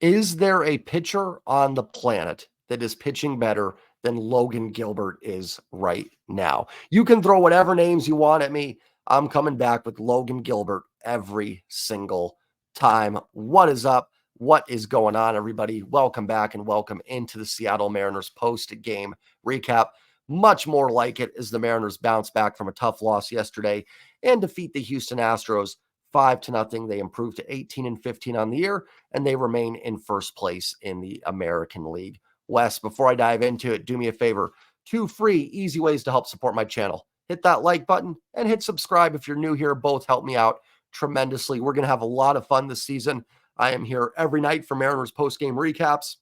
Is there a pitcher on the planet that is pitching better than Logan Gilbert is right now? You can throw whatever names you want at me. I'm coming back with Logan Gilbert every single time. What is up? What is going on, everybody? Welcome back and welcome into the Seattle Mariners post-game recap. Much more like it as the Mariners bounce back from a tough loss yesterday and defeat the Houston Astros 5-0. They improved to 18-15 on the year, and they remain in first place in the American League West. Before I dive into it, do me a favor. 2 free, easy ways to help support my channel. Hit that like button and hit subscribe if you're new here. Both help me out tremendously. We're going to have a lot of fun this season. I am here every night for Mariners post-game recaps,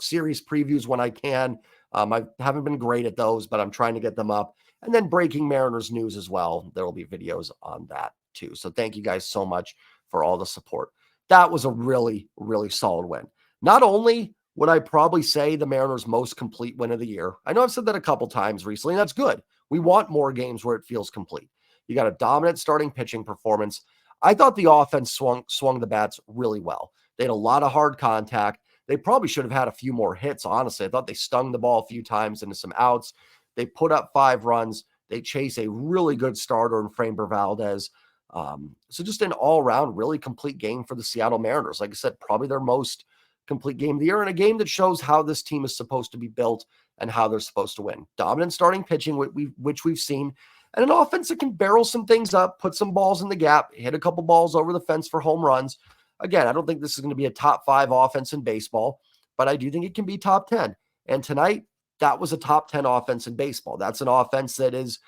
series previews when I can. I haven't been great at those, but I'm trying to get them up. And then breaking Mariners news as well. There will be videos on that too. So thank you guys so much for all the support. That was a really, really solid win. Not only would I probably say the Mariners' most complete win of the year. I know I've said that a couple times recently, and that's good. We want more games where it feels complete. You got a dominant starting pitching performance. I thought the offense swung the bats really well. They had a lot of hard contact. They probably should have had a few more hits, honestly. I thought they stung the ball a few times into some outs. They put up 5 runs. They chase a really good starter in Framber Valdez. So just an all-around really complete game for the Seattle Mariners. Like I said, probably their most complete game of the year, and a game that shows how this team is supposed to be built and how they're supposed to win. Dominant starting pitching, which we've seen, and an offense that can barrel some things up, put some balls in the gap, hit a couple balls over the fence for home runs. Again, I don't think this is going to be a top 5 offense in baseball, but I do think it can be top 10. And tonight, that was a top 10 offense in baseball. That's an offense that is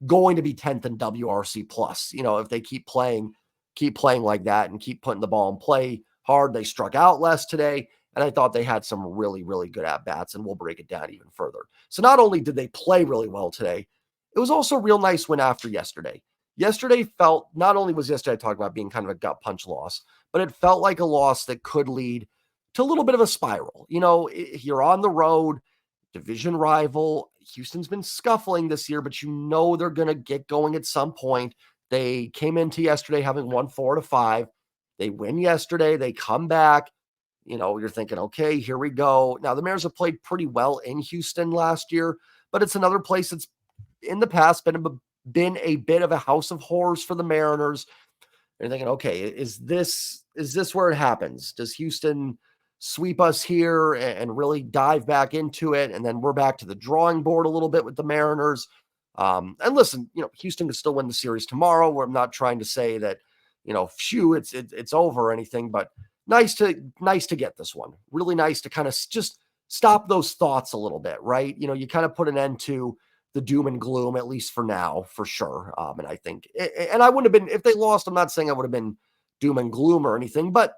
going to be 10th in WRC plus. You know, if they keep playing like that and keep putting the ball in play hard. They struck out less today, and I thought they had some really, really good at-bats, and we'll break it down even further. So not only did they play really well today, it was also a real nice win after yesterday. Yesterday felt, not only was yesterday I talked about being kind of a gut punch loss, but it felt like a loss that could lead to a little bit of a spiral. You know, you're on the road, division rival. Houston's been scuffling this year, but you know they're going to get going at some point. They came into yesterday having won 4-5. They win yesterday. They come back. You know, you're thinking, okay, here we go. Now, the Mariners have played pretty well in Houston last year, but it's another place that's in the past been a bit of a house of horrors for the Mariners. You're thinking, okay, is this where it happens? Does Houston sweep us here and really dive back into it? And then we're back to the drawing board a little bit with the Mariners. And listen, you know, Houston can still win the series tomorrow. Where I'm not trying to say that, you know, it's over or anything, but nice to get this one. Really nice to kind of just stop those thoughts a little bit, right? You know, you kind of put an end to the doom and gloom, at least for now, for sure. And I think, and I wouldn't have been, if they lost, I'm not saying I would have been doom and gloom or anything, but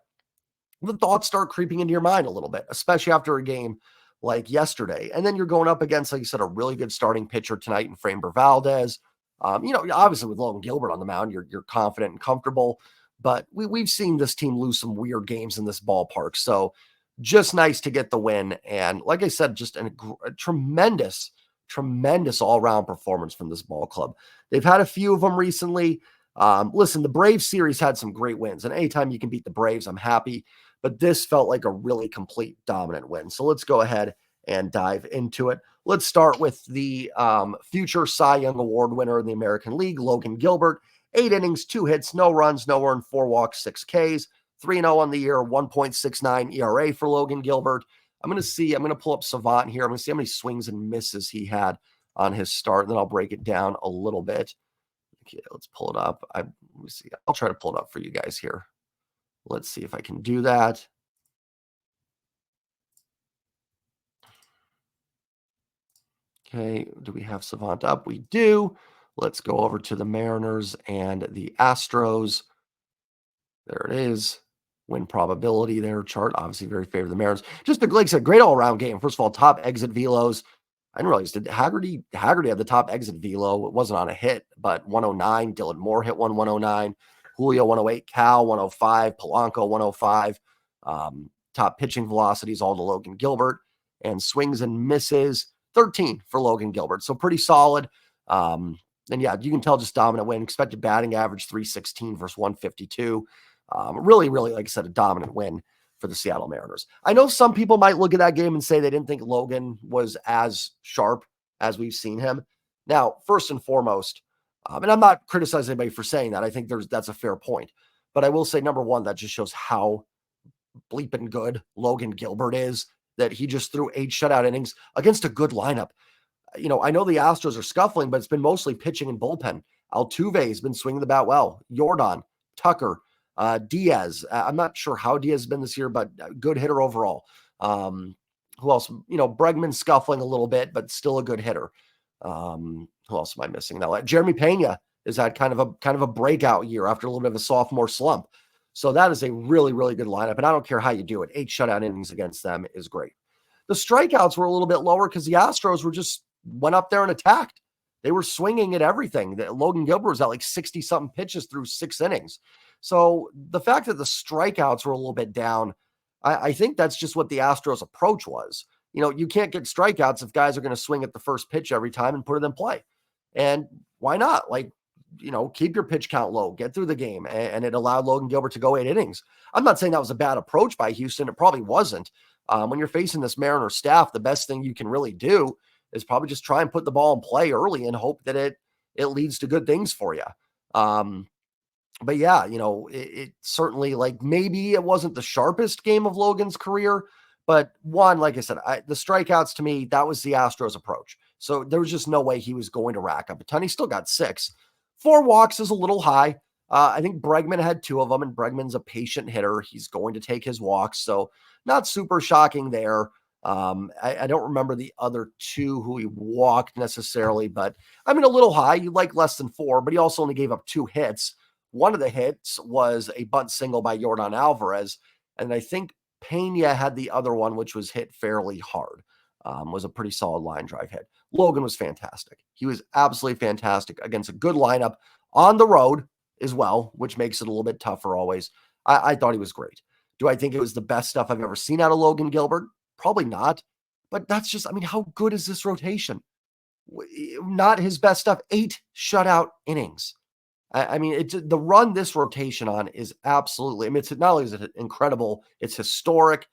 the thoughts start creeping into your mind a little bit, especially after a game like yesterday. And then you're going up against, like you said, a really good starting pitcher tonight in Framber Valdez. You know, obviously with Logan Gilbert on the mound, you're confident and comfortable, but we've seen this team lose some weird games in this ballpark. So just nice to get the win. And like I said, just a tremendous all-around performance from this ball club. They've had a few of them recently. Listen, the Braves series had some great wins, and anytime you can beat the Braves, I'm happy. But this felt like a really complete, dominant win. So let's go ahead and dive into it. Let's start with the future Cy Young Award winner in the American League, Logan Gilbert. 8 innings, 2 hits, no runs, no earned, 4 walks, 6 Ks, 3-0 on the year, 1.69 ERA for Logan Gilbert. I'm going to pull up Savant here. I'm going to see how many swings and misses he had on his start, and then I'll break it down a little bit. Okay, let's pull it up. Let me see. I'll try to pull it up for you guys here. Let's see if I can do that. Okay, do we have Savant up? We do. Let's go over to the Mariners and the Astros. There it is. Win probability there chart. Obviously very favor the Mariners. Just like I said, great all-around game. First of all, top exit velos. I didn't realize, did Haggerty had the top exit velo. It wasn't on a hit, but 109. Dylan Moore hit 109. Julio 108. Cal 105. Polanco 105. Top pitching velocities all to Logan Gilbert. And swings and misses, 13 for Logan Gilbert. So pretty solid. And yeah, you can tell just dominant win. Expected batting average 316 versus 152. Really, like I said, a dominant win for the Seattle Mariners. I know some people might look at that game and say they didn't think Logan was as sharp as we've seen him. Now, first and foremost, and I'm not criticizing anybody for saying that. I think that's a fair point. But I will say, number one, that just shows how bleeping good Logan Gilbert is, that he just threw 8 shutout innings against a good lineup. I know the Astros are scuffling, but it's been mostly pitching and bullpen. Altuve has been swinging the bat well. Jordan, Tucker, Diaz. I'm not sure how Diaz has been this year, but good hitter overall. Who else? Bregman scuffling a little bit, but still a good hitter. Who else am I missing now? Jeremy Pena has had kind of a breakout year after a little bit of a sophomore slump. So that is a really, really good lineup. And I don't care how you do it. 8 shutout innings against them is great. The strikeouts were a little bit lower because the Astros went up there and attacked. They were swinging at everything. Logan Gilbert was at like 60-something pitches through 6 innings. So the fact that the strikeouts were a little bit down, I think that's just what the Astros' approach was. You can't get strikeouts if guys are going to swing at the first pitch every time and put it in play. And why not? Keep your pitch count low, get through the game. And it allowed Logan Gilbert to go 8 innings. I'm not saying that was a bad approach by Houston. It probably wasn't. When you're facing this Mariners staff, the best thing you can really do is probably just try and put the ball in play early and hope that it leads to good things for you. But yeah, it certainly, maybe it wasn't the sharpest game of Logan's career, but one, like I said, the strikeouts to me, that was the Astros approach. So there was just no way he was going to rack up a ton. He still got 6. 4 walks is a little high. I think Bregman had 2 of them, and Bregman's a patient hitter. He's going to take his walks. So not super shocking there. I don't remember the other 2 who he walked necessarily, but a little high. You like less than 4, but he also only gave up 2 hits. One of the hits was a bunt single by Yordan Alvarez. And I think Pena had the other one, which was hit fairly hard. Was a pretty solid line drive hit. Logan was fantastic. He was absolutely fantastic against a good lineup on the road as well, which makes it a little bit tougher always. I thought he was great. Do I think it was the best stuff I've ever seen out of Logan Gilbert? Probably not. But that's just, how good is this rotation? Not his best stuff. 8 shutout innings. The run this rotation on is absolutely, it's not only is it incredible, it's historic.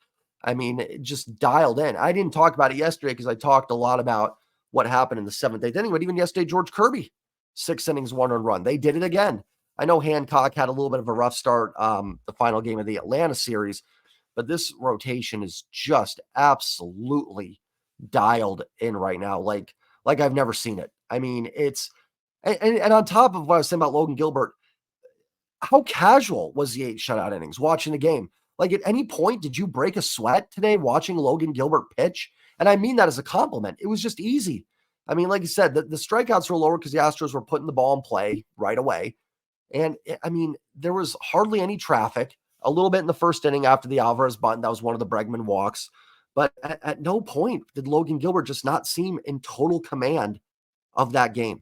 It just dialed in. I didn't talk about it yesterday because I talked a lot about what happened in the 7th, 8th inning, but even yesterday, George Kirby, 6 innings, 1 earned run. They did it again. I know Hancock had a little bit of a rough start, the final game of the Atlanta series, but this rotation is just absolutely dialed in right now, like I've never seen it. It's and on top of what I was saying about Logan Gilbert, how casual was the 8 shutout innings watching the game? At any point, did you break a sweat today watching Logan Gilbert pitch? And I mean that as a compliment. It was just easy. Like I said, the strikeouts were lower because the Astros were putting the ball in play right away. And there was hardly any traffic. A little bit in the first inning after the Alvarez bunt. That was one of the Bregman walks. But at no point did Logan Gilbert just not seem in total command of that game.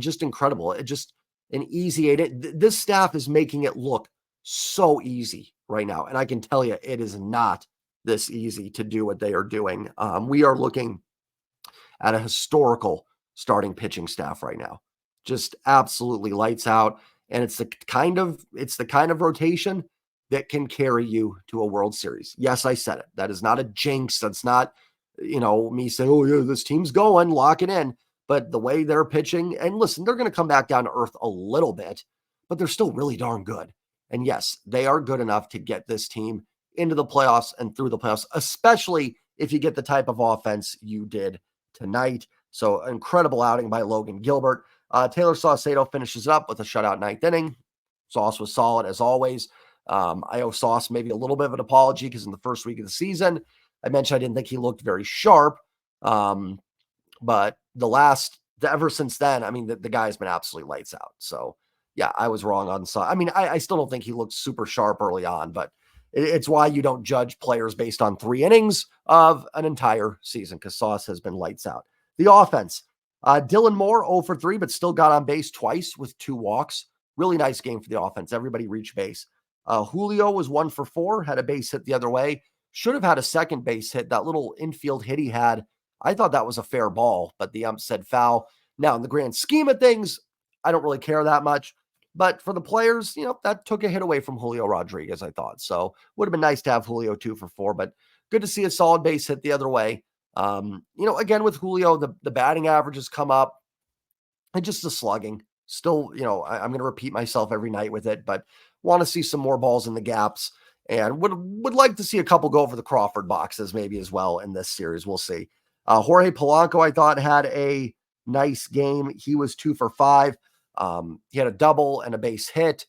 Just incredible. It just an easy 8. This staff is making it look so easy right now. And I can tell you, it is not this easy to do what they are doing. We are looking at a historical starting pitching staff right now. Just absolutely lights out. And it's the kind of rotation that can carry you to a World Series. Yes, I said it. That is not a jinx. That's not, me saying, oh yeah, this team's going, lock it in. But the way they're pitching, and listen, they're going to come back down to earth a little bit, but they're still really darn good. And yes, they are good enough to get this team into the playoffs and through the playoffs, especially if you get the type of offense you did tonight. So incredible outing by Logan Gilbert. Taylor Saucedo finishes up with a shutout 9th inning. Sauce was solid as always. I owe Sauce maybe a little bit of an apology because in the first week of the season, I mentioned I didn't think he looked very sharp. But ever since then, the guy's been absolutely lights out. So yeah, I was wrong on Sauce. I still don't think he looked super sharp early on, but it's why you don't judge players based on 3 innings of an entire season because Sauce has been lights out. The offense, Dylan Moore 0 for 3, but still got on base twice with 2 walks. Really nice game for the offense. Everybody reached base. Julio was 1 for 4, had a base hit the other way. Should have had a second base hit. That little infield hit he had, I thought that was a fair ball, but the ump said foul. Now, in the grand scheme of things, I don't really care that much. But for the players, that took a hit away from Julio Rodriguez, I thought. So would have been nice to have Julio 2-for-4, but good to see a solid base hit the other way. Again, with Julio, the batting averages come up and just the slugging. Still, I'm going to repeat myself every night with it, but want to see some more balls in the gaps and would like to see a couple go over the Crawford boxes maybe as well in this series. We'll see. Jorge Polanco, I thought, had a nice game. He was 2-for-5. He had a double and a base hit,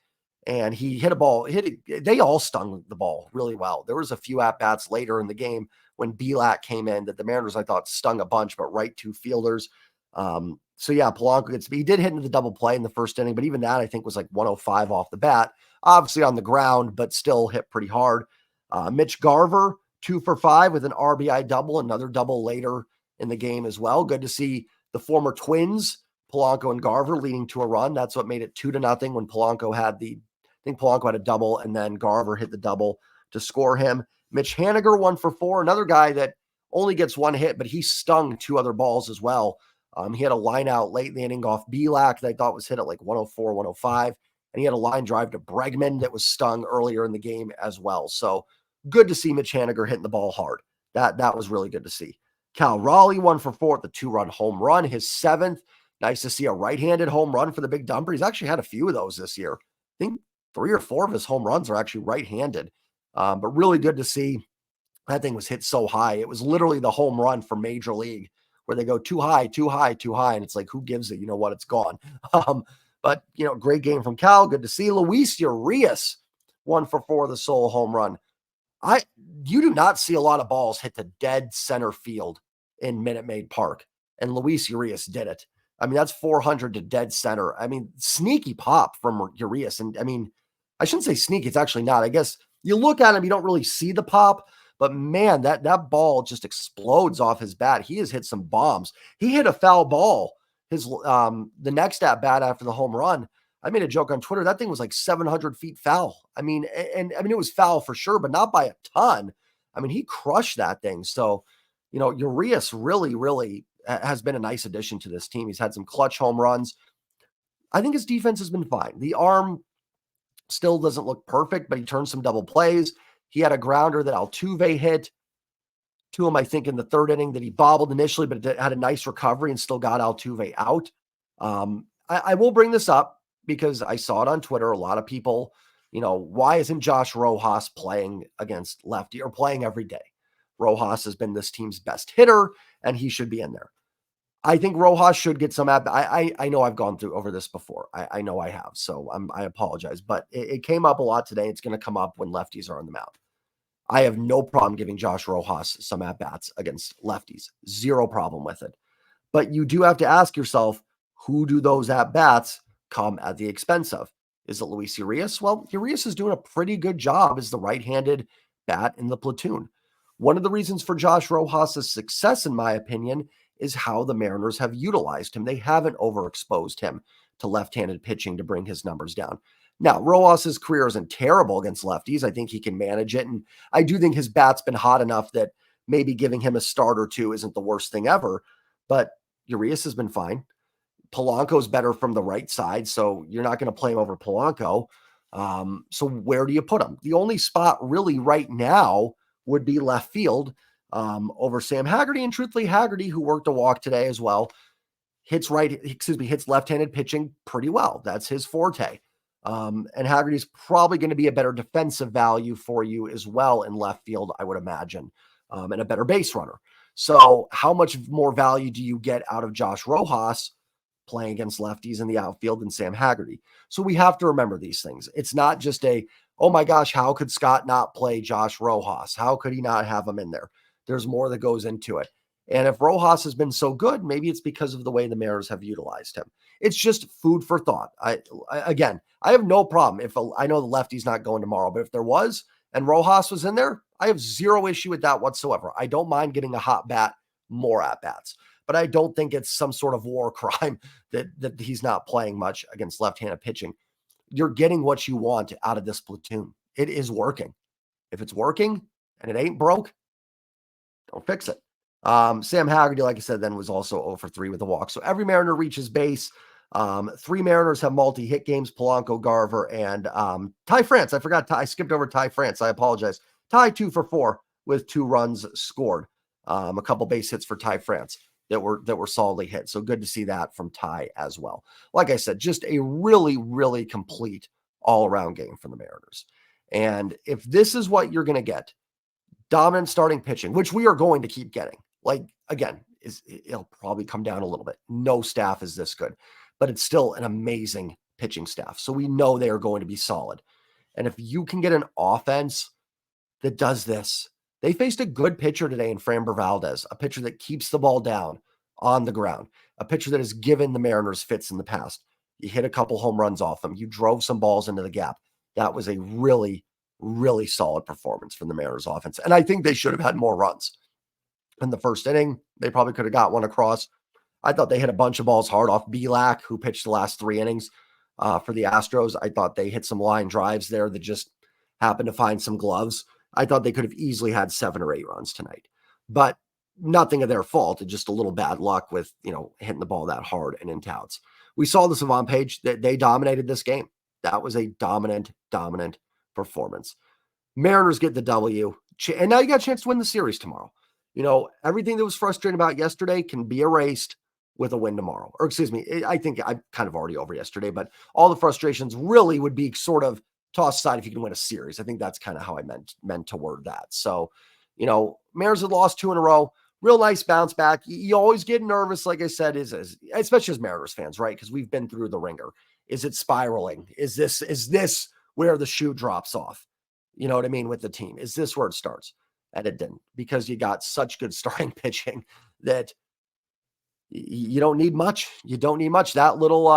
and he hit a ball. They all stung the ball really well. There was a few at-bats later in the game when Bielak came in that the Mariners, I thought, stung a bunch, but right two fielders. So yeah, Polanco he did hit into the double play in the first inning, but even that I think was like 105 off the bat, obviously on the ground, but still hit pretty hard. Mitch Garver, 2-for-5 with an RBI double, another double later in the game as well. Good to see the former Twins, Polanco and Garver, leading to a run. That's what made it 2-0 when Polanco had a double and then Garver hit the double to score him. Mitch Haniger, 1-for-4, another guy that only gets one hit, but he stung two other balls as well. He had a line out late in the inning off Bielak that I thought was hit at like 104, 105. And he had a line drive to Bregman that was stung earlier in the game as well. So good to see Mitch Haniger hitting the ball hard. That was really good to see. Cal Raleigh, 1-for-4 at the 2-run home run, his 7th. Nice to see a right-handed home run for the big dumper. He's actually had a few of those this year. I think 3 or 4 of his home runs are actually right-handed. But really good to see. That thing was hit so high. It was literally the home run for Major League, where they go too high, too high, too high. And it's like, who gives it? You know what? It's gone. But great game from Cal. Good to see. Luis Urias, 1-for-4, the solo home run. You do not see a lot of balls hit the dead center field in Minute Maid Park. And Luis Urias did it. I mean, that's 400 to dead center. I mean, sneaky pop from Urias. And I mean, I shouldn't say sneaky. It's actually not. I guess you look at him, you don't really see the pop. But man, that ball just explodes off his bat. He has hit some bombs. He hit a foul ball. The next at bat after the home run, I made a joke on Twitter. That thing was like 700 feet foul. I mean, it was foul for sure, but not by a ton. I mean, he crushed that thing. So, Urias really, really has been a nice addition to this team. He's had some clutch home runs. I think his defense has been fine. The arm still doesn't look perfect, but he turned some double plays. He had a grounder that Altuve hit to him, I think, in the third inning that he bobbled initially, but it had a nice recovery and still got Altuve out. I will bring this up because I saw it on Twitter. A lot of people, why isn't Josh Rojas playing against lefty or playing every day? Rojas has been this team's best hitter, and he should be in there. I think Rojas should get some I know I've gone through over this before. I know I have, so I apologize. But it came up a lot today. It's going to come up when lefties are on the mound. I have no problem giving Josh Rojas some at-bats against lefties. Zero problem with it. But you do have to ask yourself, who do those at-bats come at the expense of? Is it Luis Urias? Well, Urias is doing a pretty good job as the right-handed bat in the platoon. One of the reasons for Josh Rojas' success, in my opinion, is how the Mariners have utilized him. They haven't overexposed him to left-handed pitching to bring his numbers down. Now, Rojas' career isn't terrible against lefties. I think he can manage it. And I do think his bat's been hot enough that maybe giving him a start or two isn't the worst thing ever. But Urias has been fine. Polanco's better from the right side, so you're not going to play him over Polanco. So where do you put him? The only spot really right now would be left field over Sam Haggerty. And truthfully, Haggerty, who worked a walk today as well, hits left-handed pitching pretty well. That's his forte. And Haggerty's probably going to be a better defensive value for you as well in left field, I would imagine, and a better base runner. So how much more value do you get out of Josh Rojas playing against lefties in the outfield than Sam Haggerty? So we have to remember these things. It's not just oh my gosh, how could Scott not play Josh Rojas? How could he not have him in there? There's more that goes into it. And if Rojas has been so good, maybe it's because of the way the Mariners have utilized him. It's just food for thought. I have no problem if I know the lefty's not going tomorrow, but if there was and Rojas was in there, I have zero issue with that whatsoever. I don't mind getting a hot bat, more at bats, but I don't think it's some sort of war crime that he's not playing much against left-handed pitching. You're getting what you want out of this platoon. It is working. If it's working and it ain't broke, don't fix it. Sam Haggerty, like I said, then was also 0 for 3 with a walk. So every Mariner reaches base. Three Mariners have multi-hit games, Polanco, Garver, and Ty France. I skipped over Ty France. I apologize. Ty 2 for 4 with 2 runs scored. A couple base hits for Ty France that were solidly hit. So good to see that from Ty as well. Like I said, just a really, really complete all-around game for the Mariners. And if this is what you're going to get, dominant starting pitching, which we are going to keep getting, like, again, it'll probably come down a little bit. No staff is this good, but it's still an amazing pitching staff. So we know they are going to be solid. And if you can get an offense that does this, they faced a good pitcher today in Framber Valdez, a pitcher that keeps the ball down on the ground, a pitcher that has given the Mariners fits in the past. You hit a couple home runs off them. You drove some balls into the gap. That was a really, really solid performance from the Mariners offense. And I think they should have had more runs. In the first inning, they probably could have got one across. I thought they hit a bunch of balls hard off Belak, who pitched the last 3 innings for the Astros. I thought they hit some line drives there that just happened to find some gloves. I thought they could have easily had 7 or 8 runs tonight, but nothing of their fault. It's just a little bad luck with, hitting the ball that hard and in touts. We saw the Savant page that they dominated this game. That was a dominant performance. Mariners get the W, and now you got a chance to win the series tomorrow. Everything that was frustrating about yesterday can be erased with a win tomorrow. Or excuse me, I think I'm kind of already over yesterday, but all the frustrations really would be sort of tossed aside if you can win a series. I think that's kind of how I meant to word that. So, Mariners had lost 2 in a row. Real nice bounce back. You always get nervous, like I said, especially as Mariners fans, right? Because we've been through the ringer. Is it spiraling? Is this where the shoe drops off? You know what I mean, with the team? Is this where it starts? And it didn't, because you got such good starting pitching that you don't need much. You don't need much. That little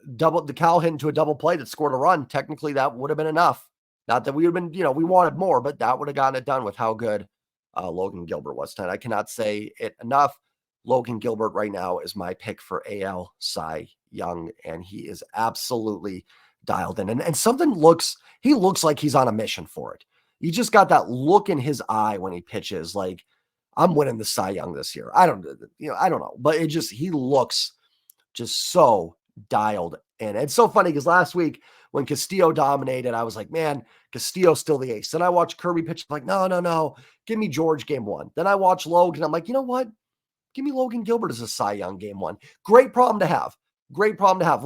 the Cal hit into a double play that scored a run. Technically, that would have been enough. Not that we would have been, we wanted more, but that would have gotten it done with how good Logan Gilbert was tonight. I cannot say it enough. Logan Gilbert right now is my pick for AL Cy Young, and he is absolutely dialed in. And he looks like he's on a mission for it. You just got that look in his eye when he pitches, like, I'm winning the Cy Young this year. I don't know, but he looks just so dialed in. It's so funny because last week when Castillo dominated, I was like, man, Castillo's still the ace. Then I watched Kirby pitch. I'm like, no, give me George game 1. Then I watched Logan. I'm like, you know what? Give me Logan Gilbert as a Cy Young game 1. Great problem to have.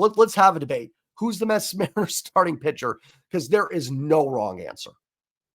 Let's have a debate. Who's the best Mariners starting pitcher? Because there is no wrong answer.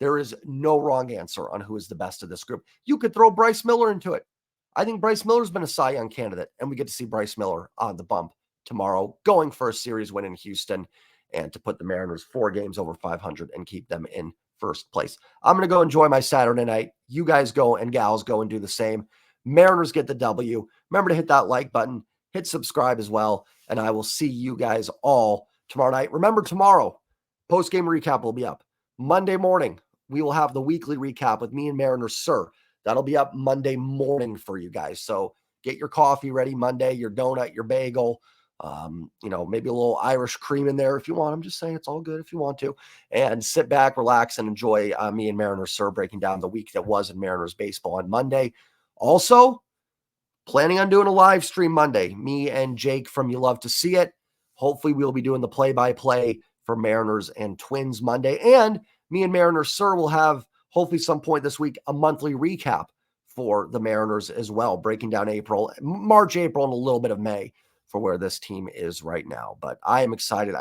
There is no wrong answer on who is the best of this group. You could throw Bryce Miller into it. I think Bryce Miller's been a Cy Young candidate, and we get to see Bryce Miller on the bump tomorrow, going for a series win in Houston and to put the Mariners 4 games over 500 and keep them in first place. I'm going to go enjoy my Saturday night. You guys go and gals go and do the same. Mariners get the W. Remember to hit that like button, hit subscribe as well, and I will see you guys all tomorrow night. Remember, tomorrow, post-game recap will be up. Monday morning, we will have the weekly recap with me and Mariners Sir. That'll be up Monday morning for you guys. So get your coffee ready Monday, your donut, your bagel, maybe a little Irish cream in there if you want. I'm just saying it's all good if you want to. And sit back, relax, and enjoy me and Mariners Sir breaking down the week that was in Mariners baseball on Monday. Also, planning on doing a live stream Monday. Me and Jake from You Love to See It. Hopefully we'll be doing the play-by-play for Mariners and Twins Monday. And me and Mariners Sir will have, hopefully some point this week, a monthly recap for the Mariners as well, breaking down March, April, and a little bit of May for where this team is right now. But I am excited.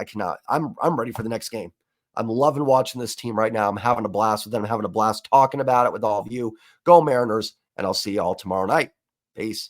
I'm ready for the next game. I'm loving watching this team right now. I'm having a blast with them. I'm having a blast talking about it with all of you. Go Mariners, and I'll see you all tomorrow night. Peace.